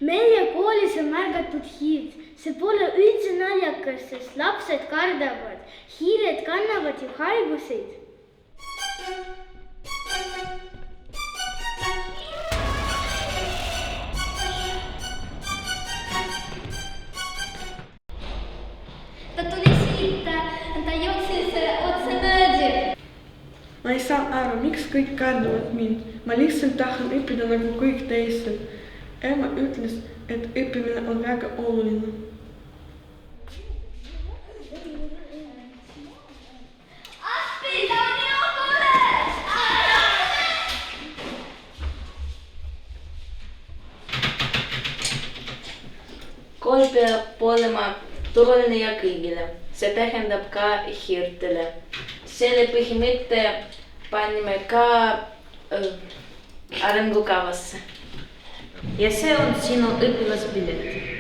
Meie koolis on märgatud hiirt. See pole üldse naljakas, sest lapsed kardavad. Hiired kannavad ju haiguseid. Ta tuli siit, ta jooksis otse mööda. Ma ei saa aru, miks kõik kardavad mind. Ma lihtsalt tahan õppida nagu kõik teised. Ema ütles, et õppimine on väga oluline. Aspi, ta on minu juures! Kool peab olema turvaline ja kõigile. See tähendab ka hiirtele. Selle põhimõtte panime ka arengukavasse. Ja see on sinu õpilaspilet.